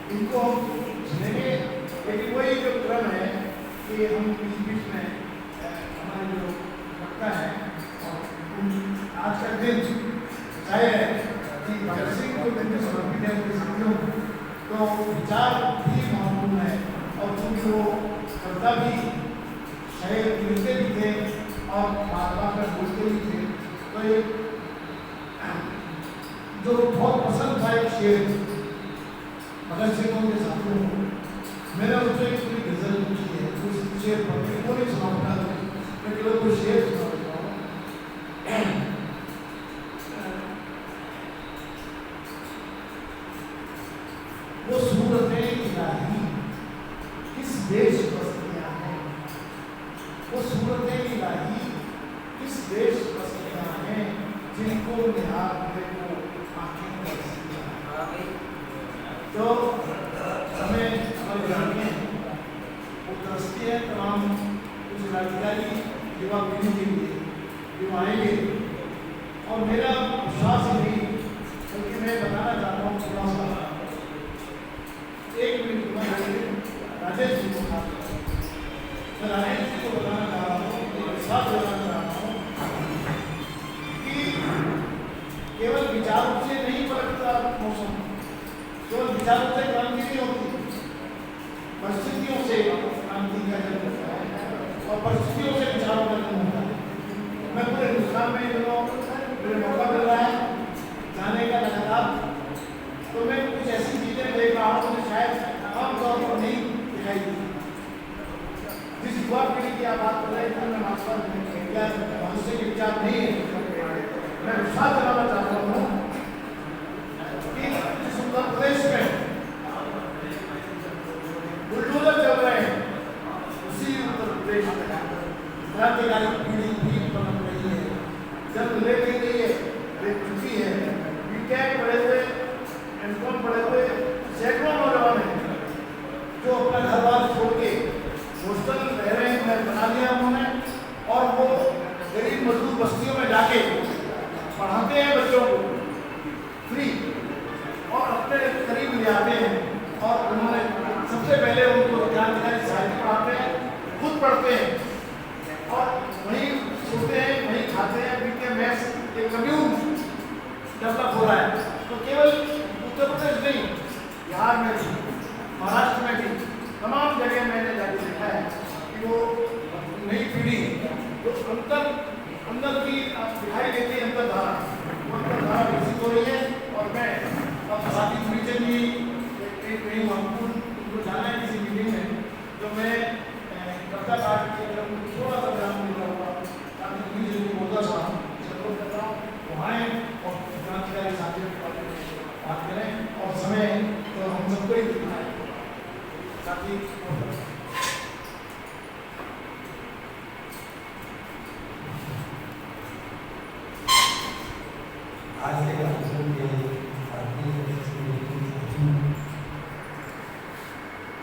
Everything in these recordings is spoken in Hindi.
इनको लेंगे, लेकिन वही जो क्रम है कि हम बीच बीच में हमारे जो लगता है और आज का दिन चाहे कि भगत सिंह को दिन समर्पित है उनके साथियों तो विचार भी महत्वपूर्ण है और चूंकि वो कविता भी शायद लिखते भी थे और बार बार बोलते भी थे तो ये जो बहुत पसंद था एक शेर भगत सिंह उनके साथियों को मैंने उससे एक पूरी गजल लिखी है उस शेर पर को नहीं सुना मैं केवल कोई शेर सुना वो सूरतें इलाही किस देश बसतियां हैं, वो सूरतें इलाही किस देश बसतियां हैं जिनको निहारने को आंखें बरसतियां हैं। तो हमें हमारे जानिए वो तरसती है तमाम कुछ राजनीतिकारी युवा पीढ़ी के लिए जो आएंगे और मेरा विश्वास ही नहीं क्योंकि मैं बताना चाहता हूँ थोड़ा सा एक मिनट राजेश जी को मैं राजेश जी को बताना चाह रहा हूँ विश्वास बताना चाहता हूँ कि केवल विचारों से नहीं पलटता मौसम, केवल विचारों से क्रांति नहीं होती, परिस्थितियों से क्रांति का जन्म होता है और परिस्थितियों से विचारों का जन्म होता है। मैं पूरे हिंदुस्तान में मेरे मौका मिल रहा है जाने का लगातार, तो मैं कुछ ऐसी चीजें देख रहा हूँ जो शायद आमतौर पर नहीं दिखाई दी। जिस युवा पीढ़ी की आप बात कर रहे हैं मैं भविष्य के विचार नहीं है, मैं विश्वास दिलाना चाहता हूँ कि जिस उत्तर प्रदेश में बुलडोजर चल रहे हैं उसी उत्तर प्रदेश में क्रांतिकारी पीढ़ी भी पनप रही है, जन्म ले भी रही है, ले चुकी है। बीटेक पढ़े हुए एमकॉम पढ़े हुए सैकड़ों नौजवान हैं जो अपना घर बार छोड़ के हॉस्टल रह रहे हैं, बना लिया उन्होंने और वो गरीब मजदूर बस्तियों में जाके पढ़ाते हैं बच्चों को फ्री और अपने करीब ले आते हैं और उन्होंने सबसे पहले उनको क्रांतिकारी साहित्य पढ़ाते हैं, खुद पढ़ते हैं और वहीं सोते हैं, वहीं खाते हैं, पीते हैं, मैस एक कम्यून डेवलप हो रहा है। तो केवल उत्तर प्रदेश नहीं, बिहार में भी, महाराष्ट्र में भी, तमाम जगह मैंने जाके देखा है कि वो नई पीढ़ी जो अंदर की दिखाई देती है अंतरधारा, वो अंतरधारा विकसित हो रही है। और मैं अब साथी नीचे भी कहीं महत्वपूर्ण उनको जाना है किसी मीटिंग में, जो मैं कविता पाठ की अगर थोड़ा सा ध्यान मिल रहा हुआ ताकि मुझे जो बोलता था सपोर्ट करता हूँ वहाँ और क्रांतिकारी साथियों के बात करें और समय तो हम सबको ही दिखना है साथी। आज के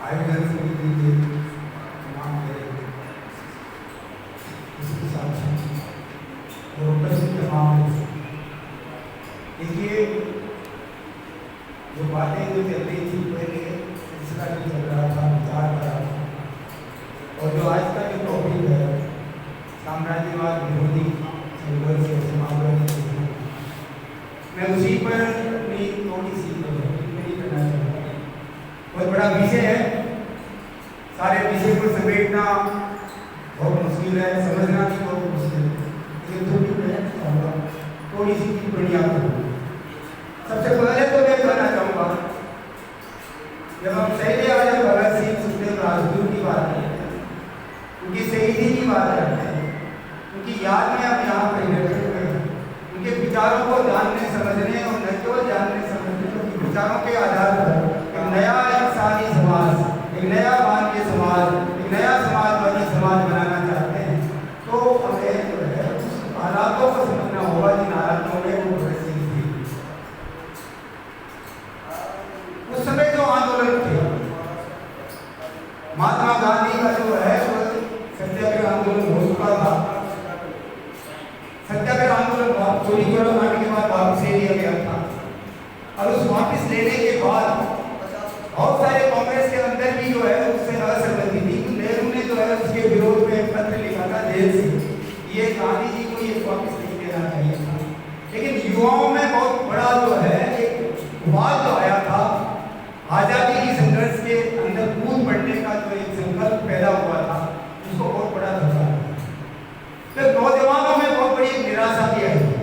आयोजन समिति के तमाम इसके साथ और उपस्थित तमाम देखिए जो बातें जो चल रही थी पहले सिलसिला जो चल रहा था विचार कर रहा था और जो आज का जो टॉपिक है साम्राज्यवाद विरोधी संघर्ष समाजवादी, मैं उसी पर अपनी थोड़ी सी टिप्पणी करना चाहूँगा। बहुत बड़ा विषय है, सारे विषय को समेटना बहुत मुश्किल है, समझना भी बहुत मुश्किल है, थोड़ी सी टिप्पणियाँ करूँ। सबसे पहले तो मैं कहना चाहूँगा जब हम शहीद आजम भगत सिंह सुखदेव राजगुरु की बात करते हैं, उनकी शहीदी की बात करते हैं, उनकी याद में हम यहाँ पर बैठे हुए हैं, उनके विचारों को जानने समझने और न केवल जानने समझने उनके विचारों के आधार पर एक नया इंसानी समाज, एक नया मानवीय समाज, एक नया समाजवादी समाज बनाना चाहते हैं तो हमें जो है उस हालातों को समझना होगा जिन हालातों में वो भगत सिंह थे। उस समय जो आंदोलन थे महात्मा गांधी का जो है वो सत्याग्रह आंदोलन हो चुका था। सत्याग्रह आंदोलन पूरी कांड के बाद वापस ले लिया गया था और उस वापस लेने के बाद बहुत सारे कांग्रेस के अंदर भी जो है उससे असहमति थी। नेहरू ने जो है उसके विरोध में पत्र लिखा था जेल से, ये गांधी जी को ये वापस नहीं देना चाहिए था। लेकिन युवाओं में बहुत बड़ा जो है एक वाद जो आया था, आजादी की संघर्ष के अंदर कूद पड़ने का जो एक संकल्प पैदा हुआ था, उसको बहुत बड़ा धक्का लगा। फिर नौजवानों में बहुत बड़ी निराशा भी आई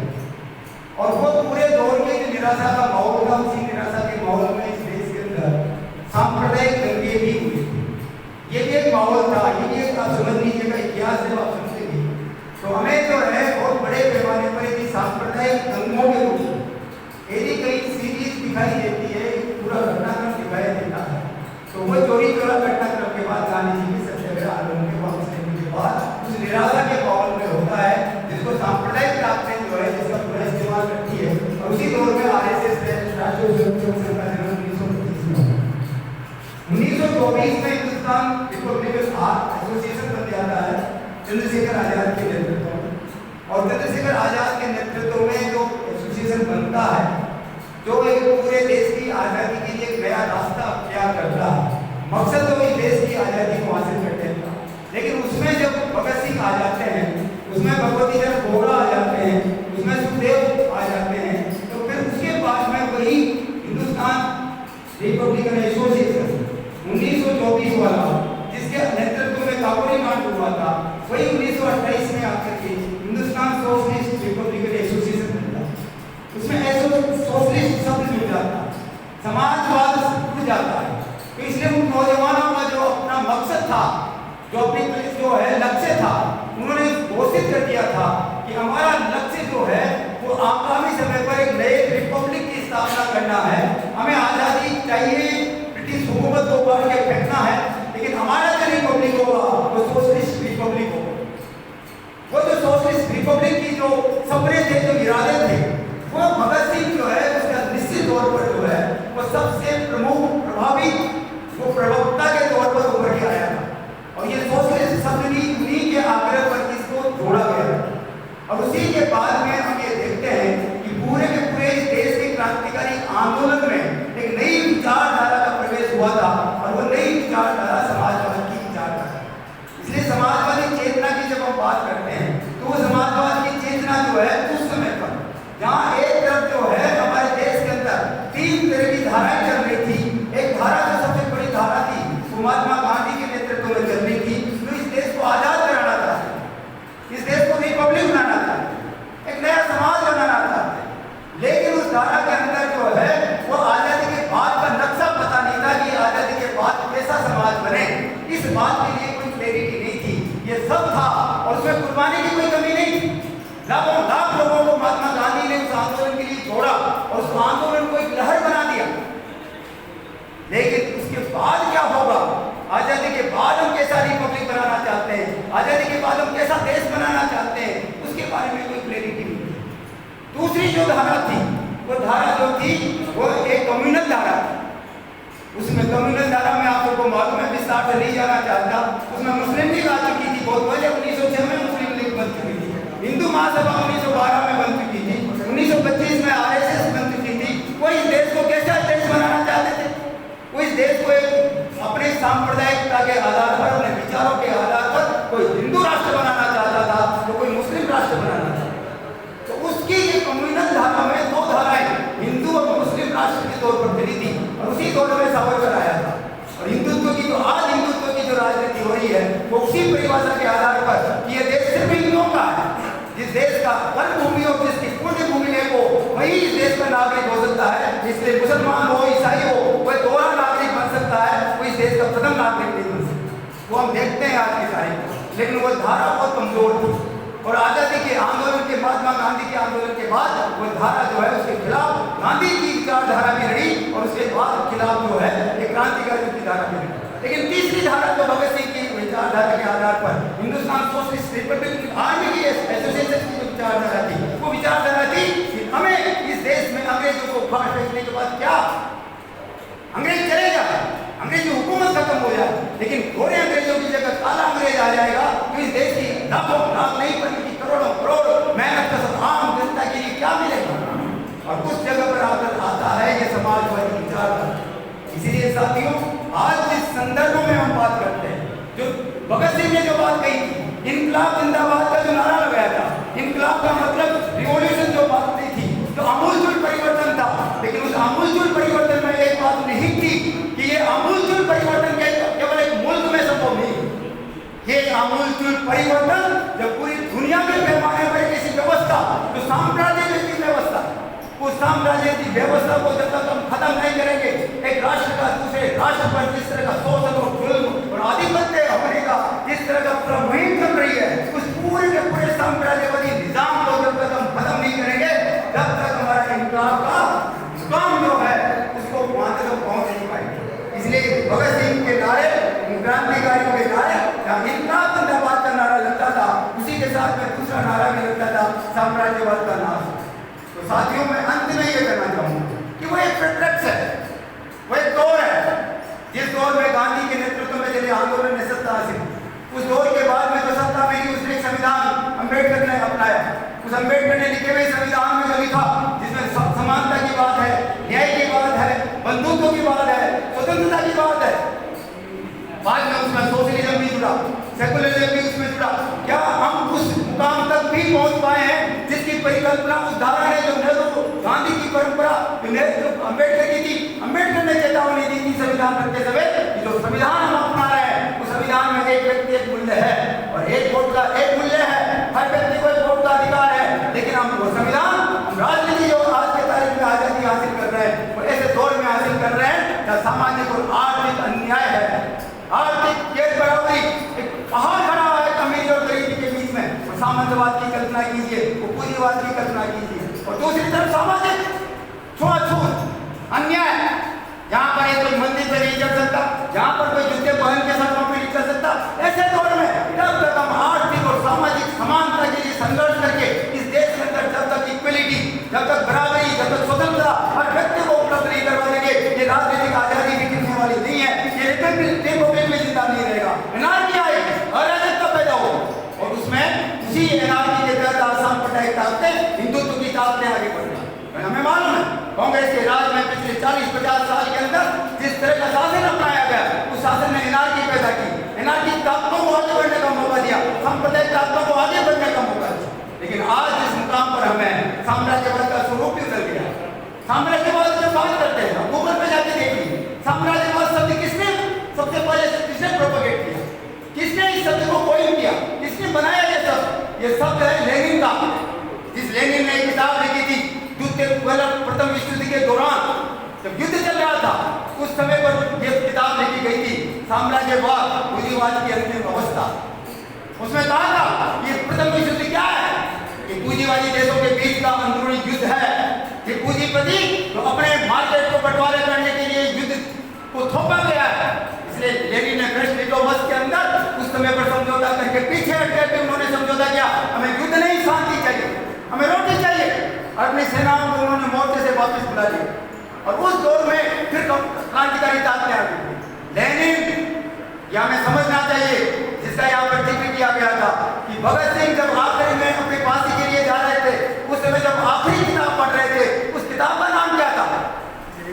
और वो पूरे दौर में जो निराशा का माहौल था, उसी निराशा के माहौल में इस देश के अंदर सांप्रदायिक दंगे भी हुए। ये भी एक माहौल था, ये भी एक आप समझ लीजिए का इतिहास जब आप समझेंगे तो हमें जो है बहुत बड़े पैमाने पर एक सांप्रदायिक दंगों के रूप में यदि कई सीरीज दिखाई देती है, पूरा घटनाक्रम दिखाई देता है, तो वो चोरी चोरा घटनाक्रम के बाद गांधी जी के सत्याग्रह आंदोलन के वापस लेने के बाद उस निराशा के माहौल में होता है जिसको सांप्रदायिक ताकतें जो है जिसका पूरा इस्तेमाल करती है। और उसी दौर में आरएसएस राष्ट्रीय स्वयंसेवक संघ का जन्म 1924 में हिंदुस्तान रिपब्लिकन आर्ट एसोसिएशन बन जाता है चंद्रशेखर आजाद के नेतृत्व में। और चंद्रशेखर आजाद के नेतृत्व में जो एसोसिएशन बनता है, जो एक पूरे देश की आजादी के लिए एक नया रास्ता अख्तियार करता है, मकसद तो इस देश की आजादी को हासिल करने का। लेकिन उसमें जब भगत सिंह आ जाते हैं, उसमें भगवती चरण बोहरा आ जाते हैं, उसमें सुखदेव आ जाते हैं, तो फिर उसके बाद में वही हिंदुस्तान रिपब्लिकन एसोसिएशन 1924 वाला जिसके नेतृत्व में काकोरी कांड हुआ था, वही 1928 में आकर के हिंदुस्तान सोशलिस्ट रिपब्लिकन एसोसिएशन बनता है। उसमें सोशलिस्ट शब्द जुड़ जाता है, समाजवाद जुड़ जाता है। तो इसलिए उन नौजवानों का जो अपना मकसद था, जो अपनी जो है लक्ष्य था, उन्होंने घोषित कर दिया था कि हमारा लक्ष्य जो है वो आगामी समय पर एक नए रिपब्लिक की स्थापना करना है। हमें आजादी चाहिए, ब्रिटिश हुकूमत को उखाड़ के फेंकना है, लेकिन हमारा जो रिपब्लिक होगा वो सोशलिस्ट रिपब्लिक होगा। वो जो सोशलिस्ट रिपब्लिक की जो सपने थे, जो इरादे थे, वो भगत सिंह जो है उसका निश्चित तौर पर जो है वो सबसे प्रमुख प्रभावी वो प्रवक्ता के तौर पर उभर के आया था। और ये सोशलिस्ट शब्द भी उन्हीं के आग्रह पर इसको जोड़ा गया। और उसी के बाद में हम ये देखते हैं कि पूरे के पूरे देश के क्रांतिकारी आंदोलन में एक नई विचारधारा का प्रवेश हुआ था, और वो नई विचारधारा समाजवाद की विचारधारा। इसलिए समाजवादी चेतना की जब हम बात करते हैं तो वो समाजवाद की चेतना जो है उस समय पर जहाँ एक तरफ जो है हमारे देश के अंदर 3 तरह की धाराएं चल रही थी। एक धारा जो सबसे बड़ी धारा थी वो महात्मा गांधी के नेतृत्व में चल रही थी, जो इस देश को आजाद कराना चाहते, इस देश को रिपब्लिक बनाना चाहते, एक नया समाज बनाना चाहते। लेकिन उस धारा के अंदर जो है वो आजादी के बाद का नक्शा पता नहीं था कि आजादी के बाद कैसा समाज बने। इस बात के लिए कोई क्लैरिटी नहीं थी, ये सब था और उसमें कुर्बानी की कोई कमी नहीं थी। लाखों लाख लोगों को महात्मा गांधी ने उस आंदोलन के लिए जोड़ा और उस आंदोलन को एक लहर बना दिया। लेकिन उसके बाद क्या होगा, आजादी के बाद हम कैसा रिपब्लिक बनाना चाहते हैं, आजादी के बाद हम कैसा देश बनाना चाहते हैं, उसके बारे में कोई क्लैरिटी नहीं थी। दूसरी जो धारा थी, वो धारा जो थी वो एक कम्युनल धारा थी। उसमें कम्युनल धारा में आप लोगों को मालूम है, विस्तार से नहीं जाना चाहता, उसमें मुस्लिम लीग आ चुकी थी बहुत पहले, 1906 में मुस्लिम लीग बन चुकी थी, हिंदू महासभा 1912 में बन चुकी थी, 1925 में आरएसएस बन चुकी थी। वो इस देश को कैसा देश बनाना चाहते थे, वो इस देश को एक अपने सांप्रदायिकता के आधार पर, अपने विचारों के आधार पर कोई हिंदू राष्ट्र बनाना चाहता था, तो कोई मुस्लिम राष्ट्र बनाना चाहता। तो उसकी ये कम्युनल धारा में 2 धाराएं हिंदू और मुस्लिम राष्ट्र के तौर पर चली थी, और उसी दौर में सावरकर आया था। और हिंदुत्व की जो आज हिंदुत्व की जो राजनीति हो रही है वो उसी परिभाषा के आधार पर कि ये देश सिर्फ हिंदुओं का है, जिस देश का वन भूमि हो, जिसकी पुण्य भूमि है, वो वही इस देश का नागरिक हो सकता है। इसलिए मुसलमान हो, ईसाई हो, वह दोहरा नागरिक बन सकता है, वो इस देश का प्रथम नागरिक नहीं बन सकता। वो हम देखते हैं आज की तारीख में। लेकिन वो धारा बहुत कमजोर थी, और आजादी के आंदोलन के महात्मा गांधी के आंदोलन के बाद वो धारा जो है उसके खिलाफ गांधी की विचारधारा भी लड़ी, और उसके बाद खिलाफ जो है एक क्रांतिकारी की धारा भी लड़ी। लेकिन तीसरी धारा जो भगत सिंह की विचारधारा के आधार पर हिंदुस्तान सोशलिस्ट रिपब्लिक आर्मी की एसोसिएशन की जो विचारधारा थी, वो विचारधारा थी कि हमें इस देश में अंग्रेजों को उखाड़ फेंकने के बाद क्या, अंग्रेज चले जाए, अंग्रेजी हुकूमत खत्म हो जाए, लेकिन गोरे अंग्रेजों की जगह काला अंग्रेज आ जाएगा, तो इस देश की लाखों लाख नहीं बल्कि करोड़ों करोड़ मेहनत का आम जनता के लिए क्या मिलेगा। और उस जगह पर आकर आता है ये जो साम्राज्य की व्यवस्था, उस साम्राज्य की व्यवस्था को जब तक हम खत्म नहीं करेंगे, एक राष्ट्र का दूसरे राष्ट्र पर जिस तरह का शोषण और जुल्म और आधिपत्य होने का जिस तरह का मुहिम चल रही है, उस पूरे के पूरे साम्राज्यवादी निजाम को जब तक हम खत्म नहीं करेंगे, तब तक हमारा इनकलाब का काम जो है उसको वहां तक पहुंच नहीं पाएंगे। इसलिए भगत सिंह के नारे, क्रांतिकारियों के नारे, जहाँ इनकलाब जिंदाबाद का नारा लगता था, उसी के साथ में दूसरा नारा भी लगता था, साम्राज्यवाद का नारा। तो साथियों, मैं अंत में ये कहना चाहूंगा कि वो एक प्रेटेक्स्ट है, वो एक दौर है। जिस दौर में गांधी के नेतृत्व में चले आंदोलन ने सत्ता हासिल, उस दौर के बाद में जो सत्ता मिली, उसने एक संविधान अम्बेडकर ने अपनाया। उस अम्बेडकर ने लिखे हुए संविधान में जो लिखा, जिसमें समानता की बात है, न्याय की बात है, बंधुत्व की बात है, स्वतंत्रता की बात है, बाद में उसमें सोशलिज्म भी जुड़ा, सेकुलरिज्म भी उसमें जुड़ा। क्या हम उस मुकाम तक भी पहुंच पाए हैं जिसकी परिकल्पना उस धारा ने, जो नेहरू गांधी की परंपरा, जो अम्बेडकर की थी, अम्बेडकर ने चेतावनी दी थी संविधान रखते समय, जो संविधान हम अपना रहे हैं, उस संविधान में एक व्यक्ति एक मूल्य है और एक वोट का एक मूल्य है, हर व्यक्ति को एक वोट का अधिकार है। लेकिन हम वो संविधान, हम राजनीति जो आज के तारीख में आजादी हासिल कर रहे हैं, वो ऐसे दौर में हासिल कर रहे हैं जहाँ सामाजिक और आर्थिक अन्याय है, आर्थिक गैर बराबरी, एक पहाड़ खड़ा हुआ है अमीर और गरीबी के बीच में। और सामंतवाद की कल्पना कीजिए, पूंजीवाद की कल्पना कीजिए, और दूसरी तरफ सामाजिक छुआछूत, अन्याय, जहाँ पर एक कोई मंदिर पर नहीं चढ़ सकता, जहाँ पर कोई जूते पहन के सड़कों पर नहीं चल सकता। ऐसे दौर में जब तक हम आर्थिक और सामाजिक समानता के लिए संघर्ष करके इस देश के अंदर जब तक इक्वलिटी, जब तक बराबरी, जब तक स्वतंत्रता हर व्यक्ति को उपलब्ध नहीं करवा देंगे, ये राजनीतिक आजादी भी टिकने वाली नहीं है। ये रिपब्लिक में जिंदा नहीं रहेगा, एनार्की आएगी, अराजकता पैदा हो, और उसमें उसी एनार्की के तहत आसाम पटाई ताकतें, हिंदुत्व की ताकतें आगे बढ़ रही। हमें मालूम है कांग्रेस के राज में पिछले 40-50 साल के अंदर जिस तरह का शासन अपनाया गया, उस शासन ने एनार्की पैदा की, एनार्की ताकतों को आगे बढ़ने का मौका दिया, सांप्रदायिक ताकतों को आगे बढ़ने का मौका दिया। लेकिन आज जिस मुकाम पर हमें साम्राज्यवाद का स्वरूप ही उतर गया। साम्राज्यवाद जब बात करते हैं, गूगल पे जाके देखिए, साम्राज्यवाद शब्द किसने सबसे पहले किसने प्रोपेगेट किया, किसने इस शब्द को कोइन किया, किसने बनाया ये शब्द? ये शब्द है लेनिन का। जिस लेनिन ने किताब लिखी थी प्रथम विश्व युद्ध के दौरान, जब युद्ध चल रहा था, उस समय पर यह किताब लिखी गई थी, साम्राज्यवाद, पूंजीवाद की अंतिम अवस्था। उसमें कहा था ये प्रथम विश्व युद्ध क्या है? ये पूंजीवादी देशों के बीच का अंदरूनी युद्ध है। ये पूंजीपति तो अपने मार्केट को बंटवारे करने के लिए युद्ध को थोपा गया है। इसलिए लेनिन ने ब्रेस्ट-लिटोव के अंदर उस समय पर समझौता करके पीछे हटकर उन्होंने समझौता किया, हमें युद्ध नहीं, शांति चाहिए, हमें रोटी चाहिए। अपनी सेनाओं को उन्होंने मोर्चे से वापस बुला लिया, और उस दौर में फिर क्रांतिकारी ताकतें आ गई। लेनिन, यह हमें समझना चाहिए, जिसका यहाँ पर जिक्र किया गया था कि भगत सिंह जब आखिरी में अपनी फांसी के लिए जा रहे थे, उस समय जब आखिरी किताब पढ़ रहे थे, उस किताब का नाम क्या था?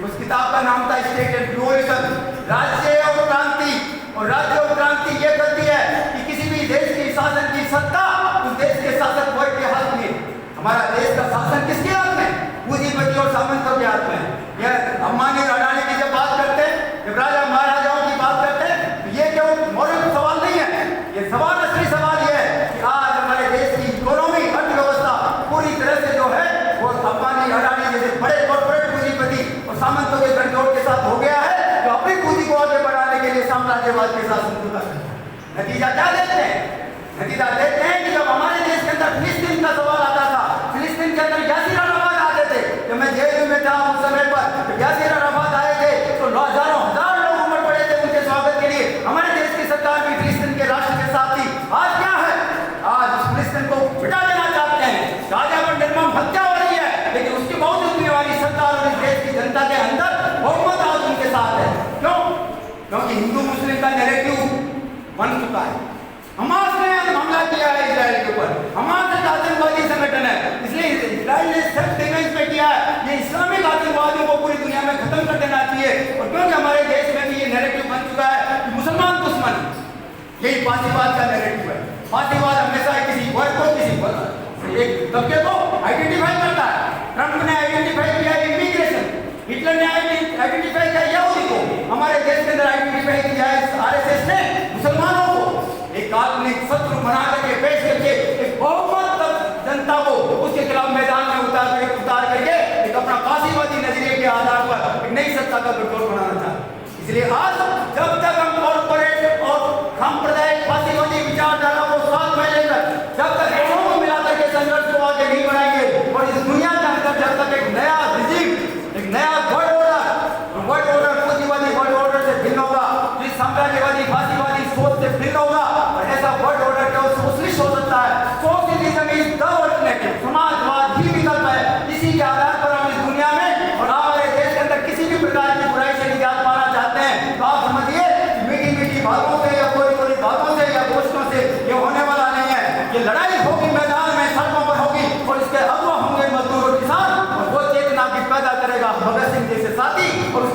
उस किताब का नाम था स्टेट एंड रिवॉल्यूशन, राज्य और क्रांति। और राज्य और क्रांति ये कहती है कि किसी भी देश की शासन की सत्ता उस देश के शासक वर्ग के हाथ में। हमारा देश का शासन किसके हाथ में? पूंजीपति और सामंतों के हाथ में। यह अंबानी अडानी की जब बात करते हैं, जब राजा महाराजाओं की बात करते हैं, तो ये केवल मॉरल सवाल नहीं है, ये सवाल असली सवाल ये है कि आज हमारे देश की इकोनॉमी, अर्थव्यवस्था पूरी तरह से जो है वो अंबानी अडानी जैसे बड़े कॉर्पोरेट पूंजीपति और सामंतों के गठजोड़ के साथ हो गया है, जो अपनी पूंजी को आगे बढ़ाने के लिए साम्राज्यवाद के साथ समझौता करते हैं। नतीजा क्या देखते हैं? नतीजा देखते हैं कि जब हमारे देश के अंदर फिलिस्तीन का सवाल आता था, फिलिस्तीन के अंदर यासीर अराफात आते थे, जब मैं जेल में था उस समय पर, जब यासीर अराफात आए थे तो हजारों हजार लोग उमड़ पड़े थे उनके स्वागत के लिए। हमारे देश की सरकार भी फिलिस्तीन के राष्ट्र के साथ थी। आज क्या है? आज उस फिलिस्तीन को मिटा देना चाहते हैं, गाजा पर निर्मम हत्या हो रही है, लेकिन उसकी बावजूद भी हमारी सरकार और इस देश की जनता के अंदर बहुमत आज उनके साथ है। क्यों? क्योंकि हिंदू मुस्लिम का नैरेटिव बन चुका है। हमास ने हमला किया है इजराइल के ऊपर, हमास एक आतंकवादी संगठन है, इसलिए इजराइल ने सेल्फ डिफेंस में किया है। ये इस्लामिक आतंकवादियों को पूरी दुनिया में खत्म कर देना चाहिए। और क्योंकि हमारे देश में भी ये नैरेटिव बन चुका है कि मुसलमान दुश्मन, यही फासीवाद का नैरेटिव है। फासीवाद हमेशा किसी वर्ग को, किसी एक तबके को आइडेंटिफाई करता है। ट्रंप ने आइडेंटिफाई किया इमिग्रेशन, हिटलर ने आइडेंटिफाई किया यहूदी को, हमारे देश के अंदर आइडेंटिफाई किया है आरएसएस ने मुसलमानों को एक काल्पनिक शत्रु बना करके पेश करके एक बहुमत जनता को उसके खिलाफ मैदान में उतार करके एक अपना फांसीवादी नजरिए के आधार पर एक नई सत्ता का गठबंधन बनाना चाहते। इसलिए आज जब तक हम कॉर्पोरेट और सांप्रदायिक फांसीवादी विचारधारा को साथ में लेकर जब तक दोनों को मिलाकर के संघर्ष को आगे नहीं बढ़ाएंगे और इस दुनिया के अंदर जब तक एक नया रिजीम, एक नया वर्ल्ड ऑर्डर पूंजीवादी वर्ल्ड ऑर्डर से भिन्न होगा, जिस साम्राज्यवादी फांसीवादी सोच से भिन्न होगा, और ऐसा वर्ल्ड ऑर्डर केवल सोशलिस्ट हो सकता है। सोशलिज्म इज द अल्टरनेटिव, समाजवाद ही विकल्प है। इसी के आधार पर हम इस दुनिया में और हमारे देश के अंदर किसी भी प्रकार की बुराई से निजात पाना चाहते हैं। तो आप समझिए मीठी मीठी बातों से या कोई कोई बातों से या घोषणों से ये होने वाला नहीं है। ये लड़ाई होगी मैदान में, सड़कों पर होगी और इसके अगुवा होंगे मजदूर और किसान, और वो चेतना भी पैदा करेगा भगत सिंह जैसे साथी और